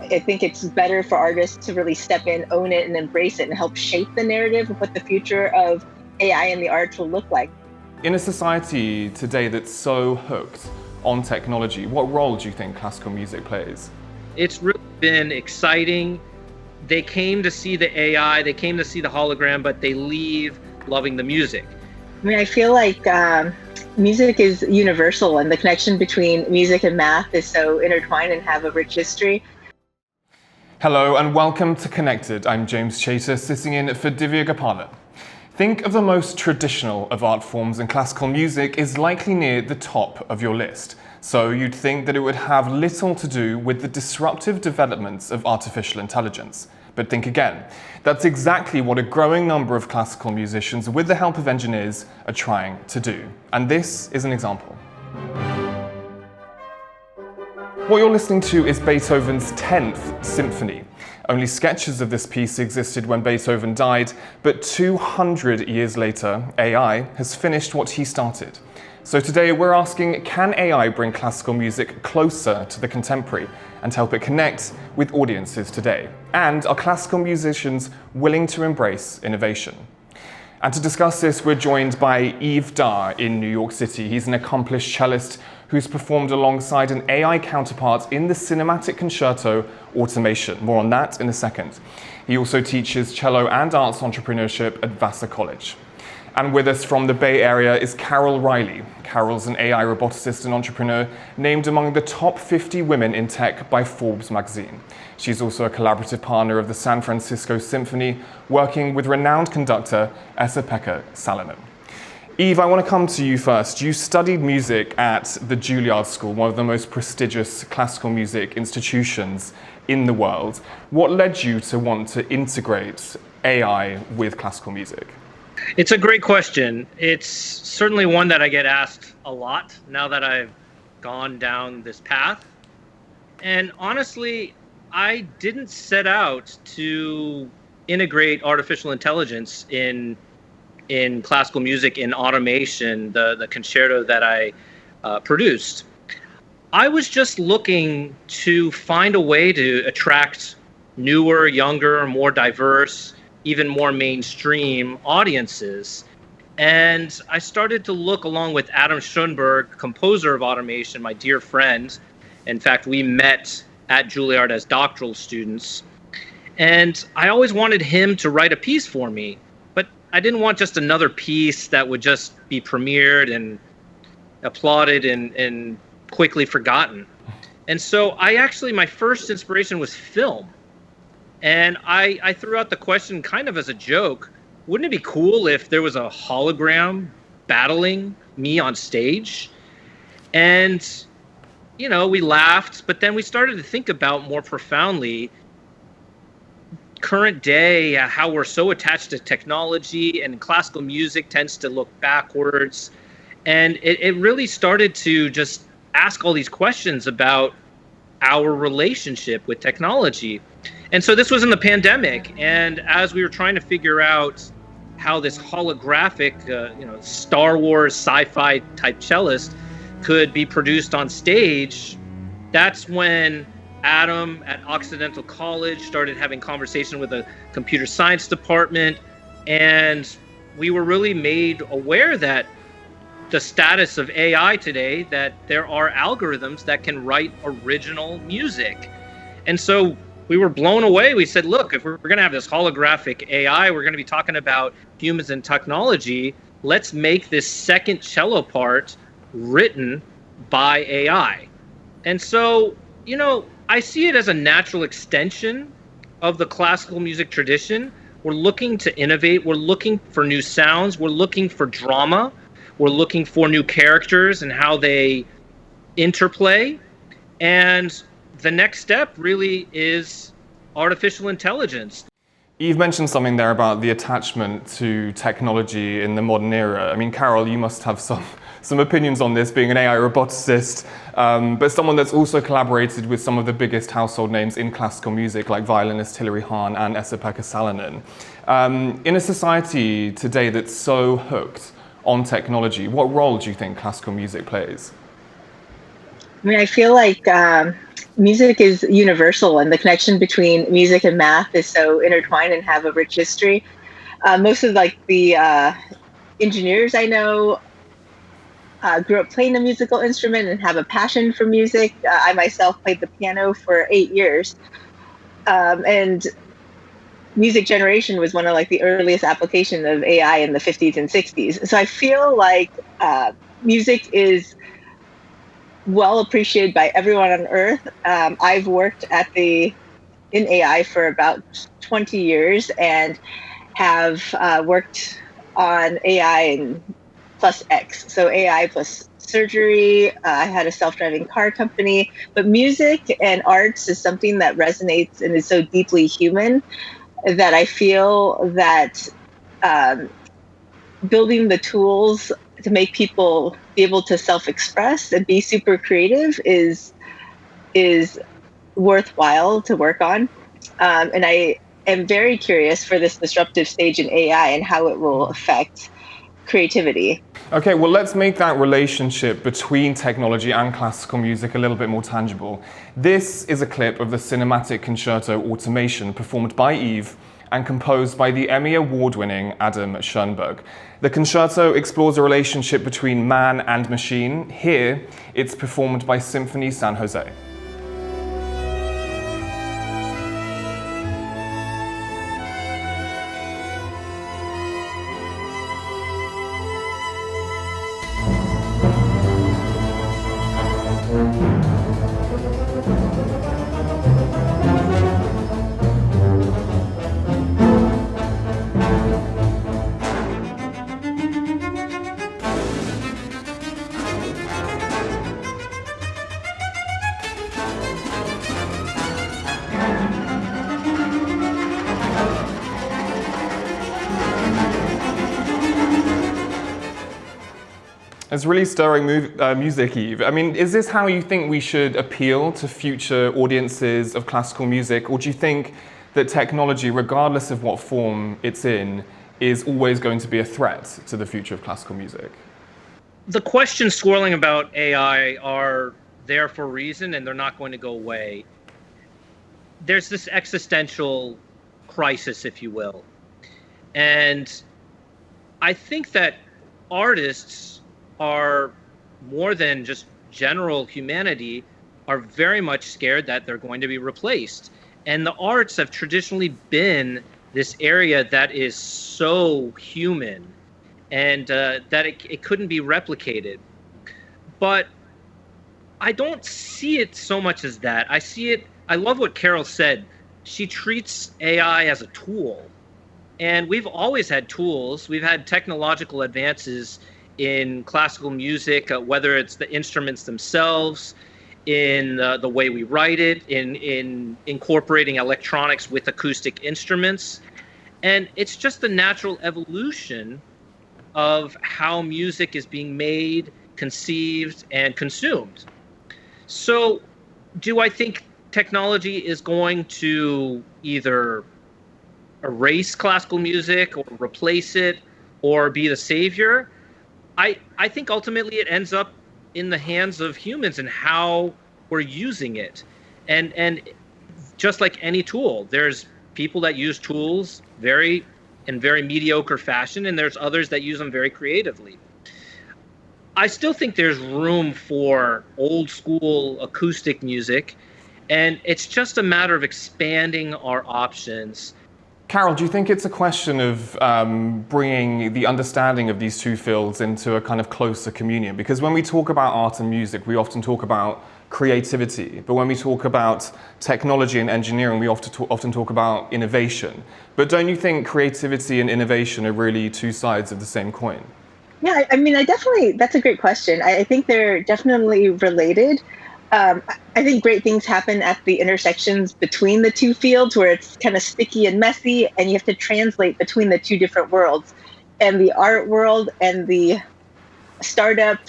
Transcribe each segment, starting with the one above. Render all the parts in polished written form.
I think it's better for artists to really step in, own it, and embrace it and help shape the narrative of what the future of AI and the arts will look like. In a society today that's so hooked on technology, what role do you think classical music plays? It's really been exciting. They came to see the AI, they came to see the hologram, but they leave loving the music. I mean, I feel like music is universal, and the connection between music and math is so intertwined and have a rich history. Hello and welcome to Connected. I'm James Chater, sitting in for Divya Gopalan. Think of the most traditional of art forms, and classical music is likely near the top of your list. So you'd think that it would have little to do with the disruptive developments of artificial intelligence. But think again. That's exactly what a growing number of classical musicians, with the help of engineers, are trying to do. And this is an example. What you're listening to is Beethoven's 10th Symphony. Only sketches of this piece existed when Beethoven died, but 200 years later, AI has finished what he started. So today we're asking, can AI bring classical music closer to the contemporary and help it connect with audiences today? And are classical musicians willing to embrace innovation? And to discuss this, we're joined by Yves Dhar in New York City. He's an accomplished cellist who's performed alongside an AI counterpart in the cinematic concerto Automation. More on that in a second. He also teaches cello and arts entrepreneurship at Vassar College. And with us from the Bay Area is Carol Reiley. Carol's an AI roboticist and entrepreneur named among the top 50 women in tech by Forbes magazine. She's also a collaborative partner of the San Francisco Symphony, working with renowned conductor Esa-Pekka Salonen. Yves, I want to come to you first. You studied music at the Juilliard School, one of the most prestigious classical music institutions in the world. What led you to want to integrate AI with classical music? It's a great question. It's certainly one that I get asked a lot now that I've gone down this path. And honestly, I didn't set out to integrate artificial intelligence in classical music, in automation, the concerto that I produced. I was just looking to find a way to attract newer, younger, more diverse, even more mainstream audiences. And I started to look along with Adam Schoenberg, composer of automation, my dear friend. In fact, we met at Juilliard as doctoral students. And I always wanted him to write a piece for me, but I didn't want just another piece that would just be premiered and applauded and quickly forgotten. And so my first inspiration was film. And I threw out the question kind of as a joke, wouldn't it be cool if there was a hologram battling me on stage? And, you know, we laughed, but then we started to think about more profoundly current day, how we're so attached to technology, and classical music tends to look backwards. And it really started to just ask all these questions about our relationship with technology. And so this was in the pandemic, and as we were trying to figure out how this holographic, Star Wars sci-fi type cellist could be produced on stage, that's when Adam at Occidental College started having conversation with the computer science department, and we were really made aware that the status of AI today, that there are algorithms that can write original music. And so we were blown away. We said, look, if we're going to have this holographic AI, we're going to be talking about humans and technology. Let's make this second cello part written by AI. And so, I see it as a natural extension of the classical music tradition. We're looking to innovate. We're looking for new sounds. We're looking for drama. We're looking for new characters and how they interplay. And the next step really is artificial intelligence. You've mentioned something there about the attachment to technology in the modern era. I mean, Carol, you must have some opinions on this, being an AI roboticist, but someone that's also collaborated with some of the biggest household names in classical music, like violinist Hilary Hahn and Esa-Pekka Salonen. In a society today that's so hooked on technology, what role do you think classical music plays? I mean, I feel like music is universal, and the connection between music and math is so intertwined and have a rich history. Most of like the engineers I know grew up playing a musical instrument and have a passion for music. I myself played the piano for 8 years, and music generation was one of like the earliest application of AI in the 50s and 60s. So I feel like music is well appreciated by everyone on Earth. I've worked in AI for about 20 years and have worked on AI and plus X, so AI plus surgery. I had a self-driving car company, but music and arts is something that resonates and is so deeply human that I feel that building the tools to make people be able to self-express and be super creative is worthwhile to work on. And I am very curious for this disruptive stage in AI and how it will affect creativity. Okay, well, let's make that relationship between technology and classical music a little bit more tangible. This is a clip of the cinematic concerto Automation performed by Yves and composed by the Emmy Award-winning Adam Schoenberg. The concerto explores a relationship between man and machine. Here, it's performed by Symphony San Jose. It's really stirring music, Yves. I mean, is this how you think we should appeal to future audiences of classical music? Or do you think that technology, regardless of what form it's in, is always going to be a threat to the future of classical music? The questions swirling about AI are there for a reason, and they're not going to go away. There's this existential crisis, if you will. And I think that artists are, more than just general humanity, are very much scared that they're going to be replaced. And the arts have traditionally been this area that is so human and that it couldn't be replicated. But I don't see it so much as that. I love what Carol said. She treats AI as a tool. And we've always had tools. We've had technological advances in classical music, whether it's the instruments themselves, in the way we write it, in incorporating electronics with acoustic instruments. And it's just the natural evolution of how music is being made, conceived, and consumed. So do I think technology is going to either erase classical music or replace it or be the savior? I think ultimately it ends up in the hands of humans and how we're using it. And just like any tool, there's people that use tools in very mediocre fashion, and there's others that use them very creatively. I still think there's room for old school acoustic music, and it's just a matter of expanding our options. Carol, do you think it's a question of bringing the understanding of these two fields into a kind of closer communion? Because when we talk about art and music, we often talk about creativity. But when we talk about technology and engineering, we often talk about innovation. But don't you think creativity and innovation are really two sides of the same coin? Yeah, I mean, that's a great question. I think they're definitely related. I think great things happen at the intersections between the two fields where it's kind of sticky and messy, and you have to translate between the two different worlds. And the art world and the startup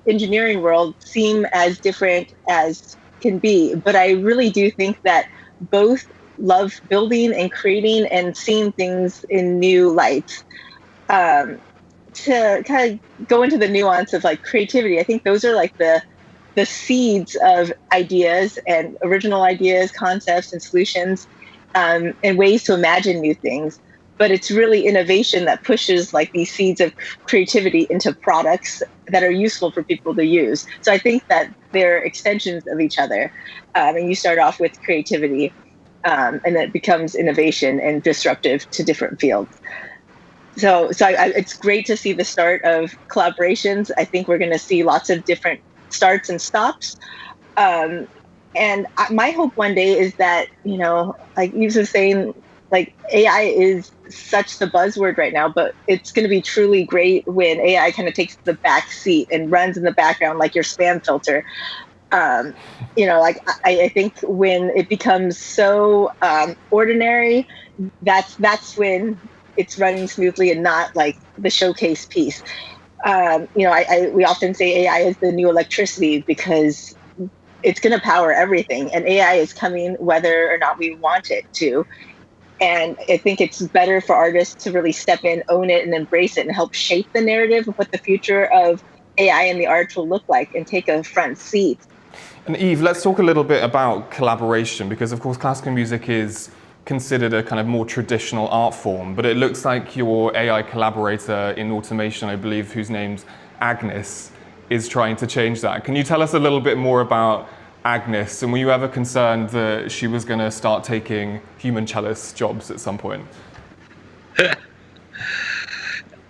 engineering world seem as different as can be. But I really do think that both love building and creating and seeing things in new lights. To kind of go into the nuance of like creativity, I think those are like the the seeds of ideas and original ideas, concepts, and solutions, and ways to imagine new things. But it's really innovation that pushes like these seeds of creativity into products that are useful for people to use. So I think that they're extensions of each other. And you start off with creativity, and then it becomes innovation and disruptive to different fields. So it's great to see the start of collaborations. I think we're going to see lots of different starts and stops. And my hope one day is that, like Yves was saying, like AI is such the buzzword right now, but it's going to be truly great when AI kind of takes the back seat and runs in the background like your spam filter. Like I think when it becomes so ordinary, that's when it's running smoothly and not like the showcase piece. We often say AI is the new electricity because it's going to power everything, and AI is coming whether or not we want it to. And I think it's better for artists to really step in, own it, and embrace it and help shape the narrative of what the future of AI and the arts will look like and take a front seat. And Yves, let's talk a little bit about collaboration, because of course classical music is considered a kind of more traditional art form, but it looks like your AI collaborator in automation, I believe, whose name's AGNES, is trying to change that. Can you tell us a little bit more about AGNES, and were you ever concerned that she was going to start taking human cellist jobs at some point?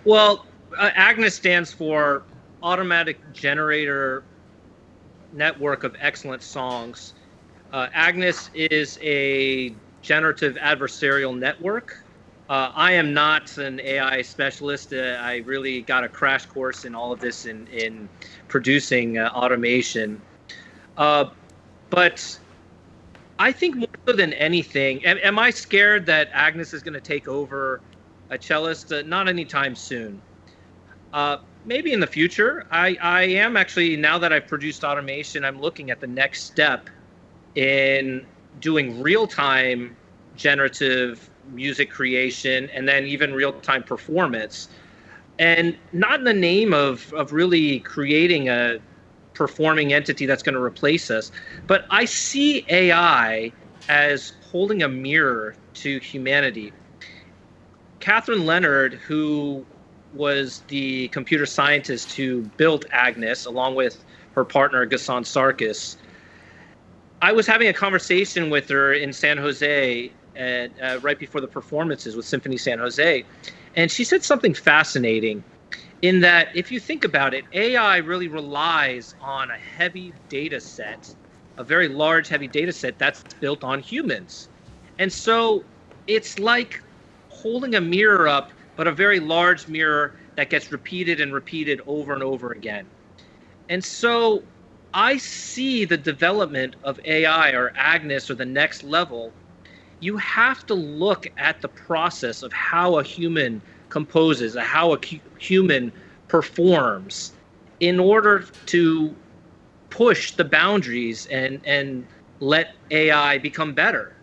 Well, AGNES stands for Automatic Generator Network of Excellent Songs. AGNES is a generative adversarial network. I am not an AI specialist. I really got a crash course in all of this in producing automation. But I think more than anything, am I scared that AGNES is going to take over a cellist? Not anytime soon. Maybe in the future. I am actually, now that I've produced automation, I'm looking at the next step in doing real-time generative music creation and then even real-time performance. And not in the name of really creating a performing entity that's going to replace us, but I see AI as holding a mirror to humanity. Catherine Leonard, who was the computer scientist who built AGNES, along with her partner Ghassan Sarkis, I was having a conversation with her in San Jose right before the performances with Symphony San Jose, and she said something fascinating, in that if you think about it, AI really relies on a heavy data set, a very large, heavy data set that's built on humans. And so it's like holding a mirror up, but a very large mirror that gets repeated and repeated over and over again. And so I see the development of AI or AGNES or the next level. You have to look at the process of how a human composes, how a human performs, in order to push the boundaries and let AI become better.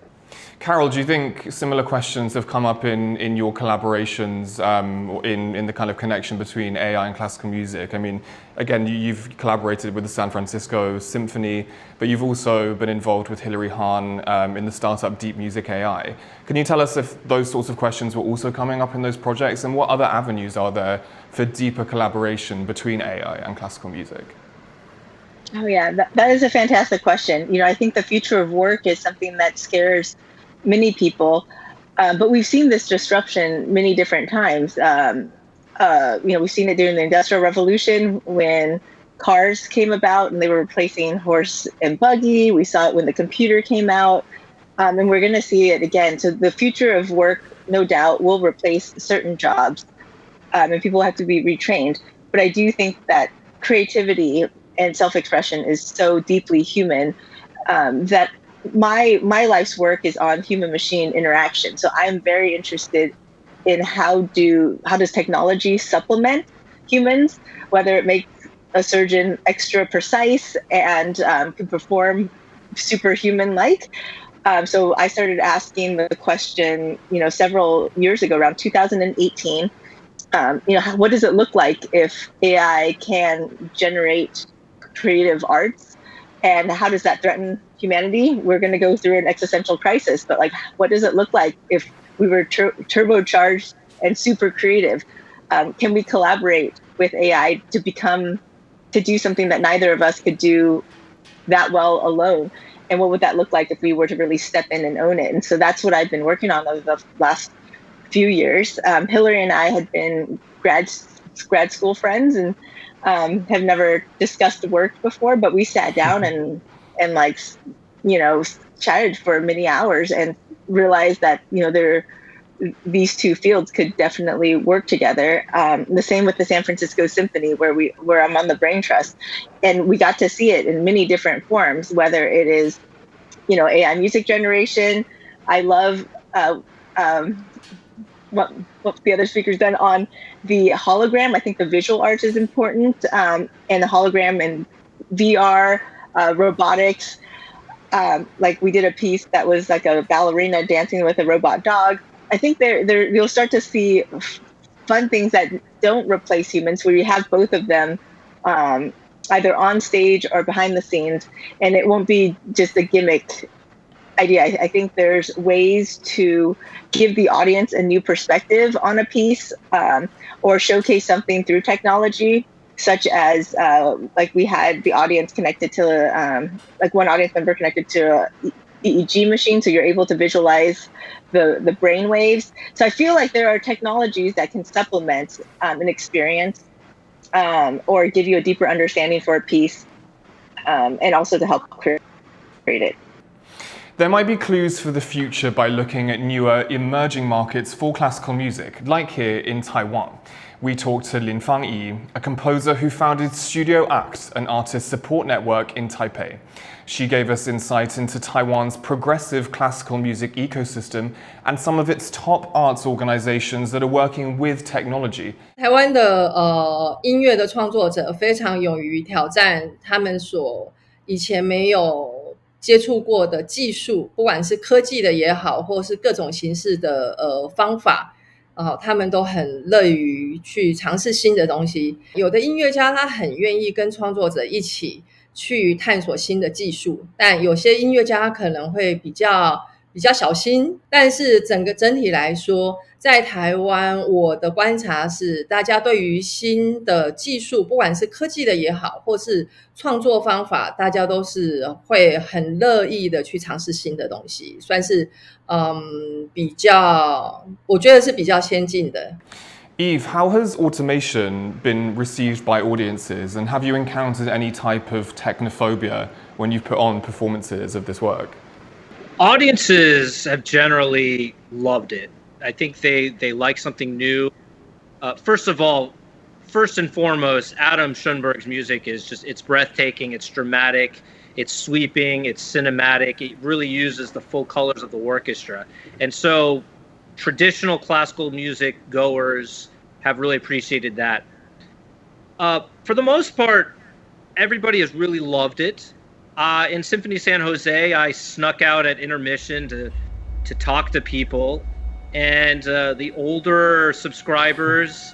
Carol, do you think similar questions have come up in your collaborations, in the kind of connection between AI and classical music? I mean, again, you've collaborated with the San Francisco Symphony, but you've also been involved with Hilary Hahn in the startup Deep Music AI. Can you tell us if those sorts of questions were also coming up in those projects, and what other avenues are there for deeper collaboration between AI and classical music? Oh yeah, that is a fantastic question. I think the future of work is something that scares many people, but we've seen this disruption many different times. We've seen it during the Industrial Revolution when cars came about and they were replacing horse and buggy. We saw it when the computer came out, and we're going to see it again. So the future of work, no doubt, will replace certain jobs, and people have to be retrained. But I do think that creativity and self-expression is so deeply human that my life's work is on human-machine interaction. So I'm very interested in how does technology supplement humans, whether it makes a surgeon extra precise and can perform superhuman-like. So I started asking the question, several years ago, around 2018. What does it look like if AI can generate creative arts, and how does that threaten humanity? We're going to go through an existential crisis, but like, what does it look like if we were turbocharged and super creative? Can we collaborate with AI to do something that neither of us could do that well alone? And what would that look like if we were to really step in and own it? And so that's what I've been working on over the last few years. Hillary and I had been grad school friends and have never discussed work before, but we sat down and like, chatted for many hours and realized that, these two fields could definitely work together. The same with the San Francisco Symphony, where I'm on the brain trust, and we got to see it in many different forms. Whether it is, AI music generation. I love what the other speakers done on the hologram. I think the visual art is important, and the hologram and VR, robotics. Like we did a piece that was like a ballerina dancing with a robot dog. I think you'll start to see fun things that don't replace humans, where you have both of them either on stage or behind the scenes, and it won't be just a gimmick idea. I think there's ways to give the audience a new perspective on a piece, or showcase something through technology, such as like we had the audience connected to like one audience member connected to a EEG machine, so you're able to visualize the brain waves. So I feel like there are technologies that can supplement an experience, or give you a deeper understanding for a piece, and also to help create it. There might be clues for the future by looking at newer emerging markets for classical music, like here in Taiwan. We talked to Lin Fang Yi, a composer who founded Studio Act, an artist support network in Taipei. She gave us insight into Taiwan's progressive classical music ecosystem and some of its top arts organizations that are working with technology. 台湾的音乐的创作者非常勇于挑战他们所以前没有接触过的技术，不管是科技的也好，或是各种形式的方法。他们都很乐于去尝试新的东西。有的音乐家他很愿意跟创作者一起去探索新的技术，但有些音乐家他可能会比较小心。但是整体来说，在台湾我的观察是，大家对于新的技术，不管是科技的也好，或是创作方法，大家都是会很乐意的去尝试新的东西，算是我觉得是比较先进的。Yves, how has automation been received by audiences, and have you encountered any type of techno-phobia when you've put on performances of this work? Audiences have generally loved it. I think they like something new. First and foremost, Adam Schoenberg's music it's breathtaking, it's dramatic, it's sweeping, it's cinematic. It really uses the full colors of the orchestra. And so traditional classical music goers have really appreciated that. For the most part, everybody has really loved it. In Symphony San Jose, I snuck out at intermission to talk to people, and the older subscribers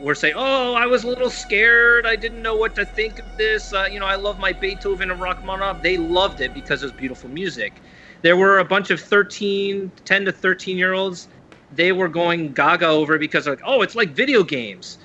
were saying, "Oh, I was a little scared. I didn't know what to think of this. I love my Beethoven and Rachmaninoff." They loved it because it was beautiful music. There were a bunch of 10 to 13-year-olds. They were going gaga over it because it's like video games.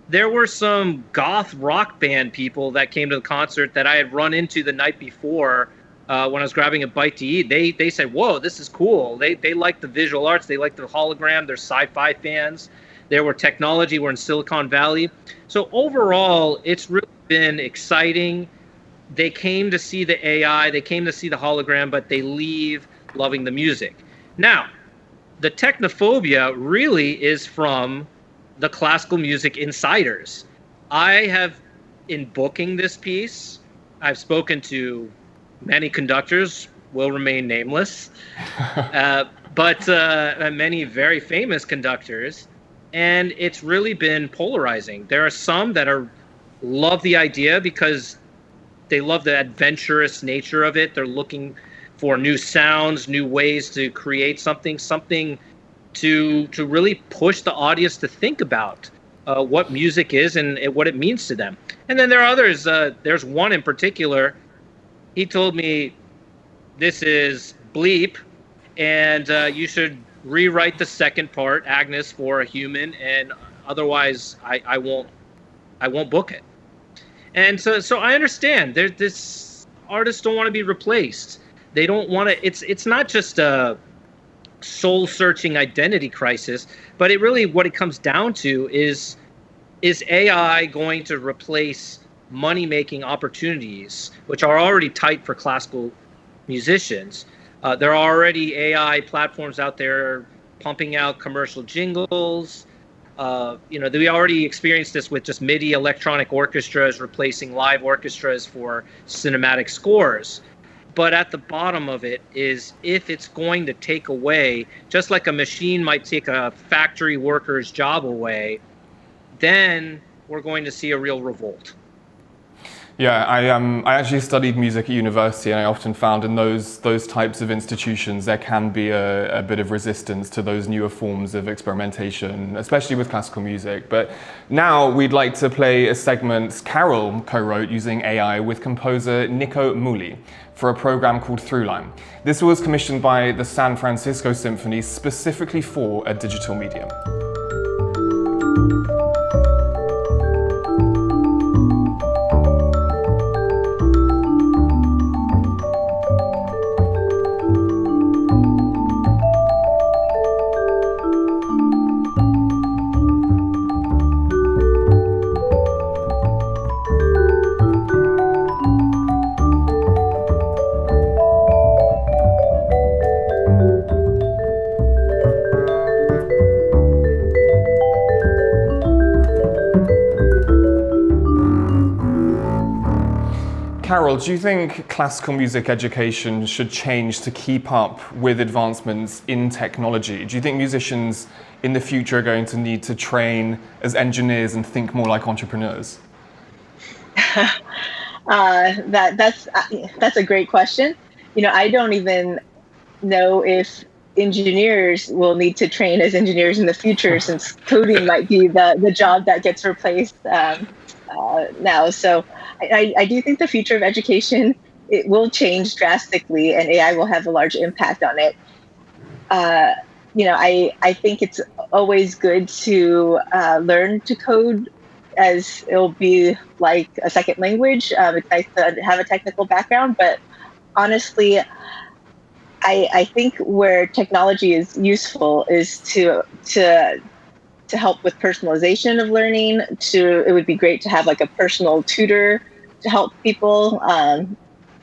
There were some goth rock band people that came to the concert that I had run into the night before when I was grabbing a bite to eat. They said, "Whoa, this is cool." They like the visual arts. They like the hologram. They're sci-fi fans. There were technology. We're in Silicon Valley. So overall, it's really been exciting. They came to see the AI. They came to see the hologram, but they leave loving the music. Now, the techno-phobia really is from the classical music insiders. I have, in booking this piece, I've spoken to many conductors, will remain nameless, but many very famous conductors, and it's really been polarizing. There are some that love the idea because they love the adventurous nature of it. They're looking for new sounds, new ways to create something to really push the audience to think about what music is and what it means to them. And then there are others. There's one in particular. He told me, this is bleep, and you should rewrite the second part, AGNES, for a human, and otherwise I won't book it. And so I understand. This artists don't want to be replaced. They don't want to. It's not just a soul-searching identity crisis, but what it comes down to is AI going to replace money-making opportunities, which are already tight for classical musicians? There are already AI platforms out there pumping out commercial jingles. We already experienced this with just MIDI electronic orchestras replacing live orchestras for cinematic scores. But at the bottom of it is, if it's going to take away, just like a machine might take a factory worker's job away, then we're going to see a real revolt. Yeah, I actually studied music at university, and I often found in those types of institutions there can be a bit of resistance to those newer forms of experimentation, especially with classical music. But now we'd like to play a segment Carol co-wrote using AI with composer Nico Muhly for a program called Throughline. This was commissioned by the San Francisco Symphony specifically for a digital medium. Carol, do you think classical music education should change to keep up with advancements in technology? Do you think musicians in the future are going to need to train as engineers and think more like entrepreneurs? That's a great question. I don't even know if engineers will need to train as engineers in the future, since coding might be the job that gets replaced now. So I do think the future of education, it will change drastically, and AI will have a large impact on it. I think it's always good to learn to code, as it'll be like a second language. It's nice to have a technical background, but honestly, I think where technology is useful is to help with personalization of learning. It would be great to have like a personal tutor to help people.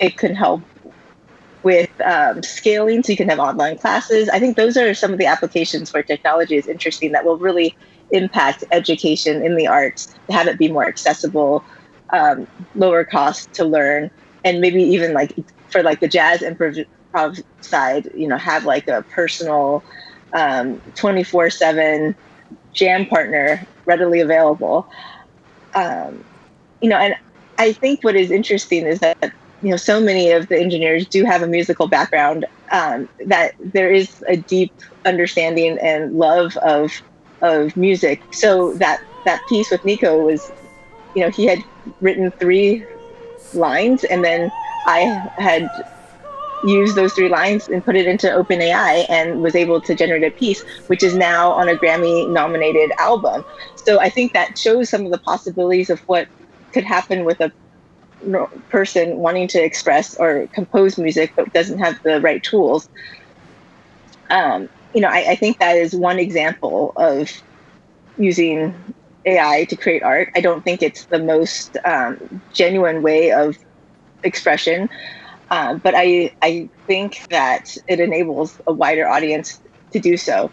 It can help with scaling, so you can have online classes. I think those are some of the applications where technology is interesting, that will really impact education in the arts, to have it be more accessible, lower cost to learn, and maybe even like for like the jazz improv side, have like a personal 24/7 jam partner readily available. And I think what is interesting is that so many of the engineers do have a musical background, that there is a deep understanding and love of music. So that piece with Nico was, he had written 3 lines, and then I had used those 3 lines and put it into OpenAI and was able to generate a piece, which is now on a Grammy-nominated album. So I think that shows some of the possibilities of what could happen with a person wanting to express or compose music but doesn't have the right tools. I think that is one example of using AI to create art. I don't think it's the most genuine way of expression, but I think that it enables a wider audience to do so.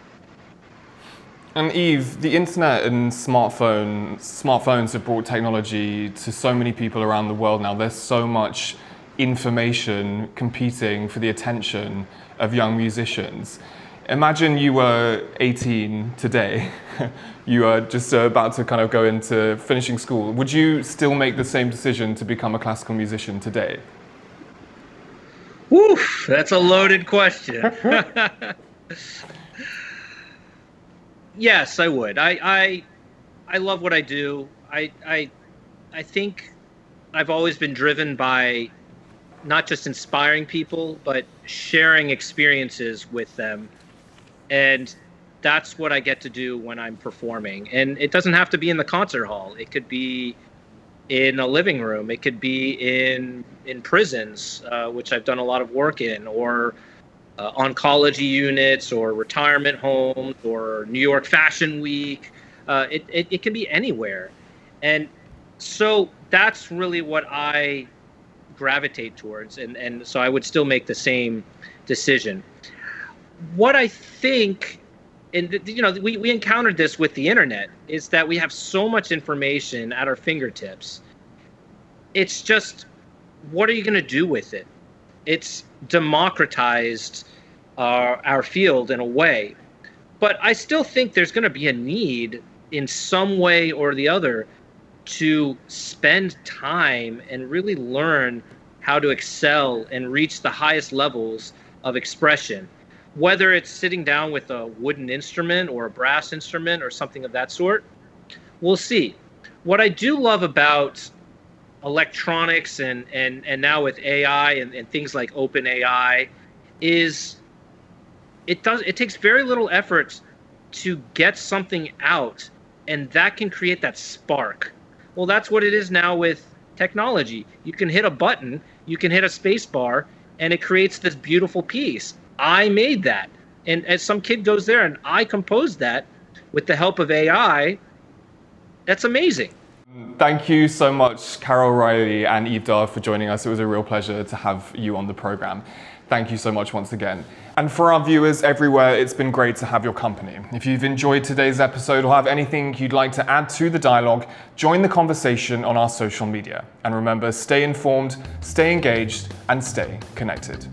And Yves, the internet and smartphones have brought technology to so many people around the world now. There's so much information competing for the attention of young musicians. Imagine you were 18 today. You are just about to kind of go into finishing school. Would you still make the same decision to become a classical musician today? Woof, that's a loaded question. Yes, I would. I I love what I do. I think I've always been driven by not just inspiring people, but sharing experiences with them. And that's what I get to do when I'm performing. And it doesn't have to be in the concert hall. It could be in a living room. It could be in prisons, which I've done a lot of work in, or oncology units, or retirement homes, or New York Fashion Week. It can be anywhere. And so that's really what I gravitate towards. And so I would still make the same decision. What I think, and we encountered this with the internet, is that we have so much information at our fingertips. It's just, what are you going to do with it? It's democratized our field in a way. But I still think there's going to be a need in some way or the other to spend time and really learn how to excel and reach the highest levels of expression. Whether it's sitting down with a wooden instrument or a brass instrument or something of that sort, we'll see. What I do love about electronics and now with AI and things like open AI is it takes very little effort to get something out, and that can create that spark. Well, that's what it is now with technology. You can hit a button, you can hit a space bar, and it creates this beautiful piece. I made that. And as some kid goes there and I composed that with the help of AI, that's amazing. Thank you so much, Carol Reiley and Yves Dhar, for joining us. It was a real pleasure to have you on the program. Thank you so much once again. And for our viewers everywhere, it's been great to have your company. If you've enjoyed today's episode or have anything you'd like to add to the dialogue, join the conversation on our social media. And remember, stay informed, stay engaged, and stay connected.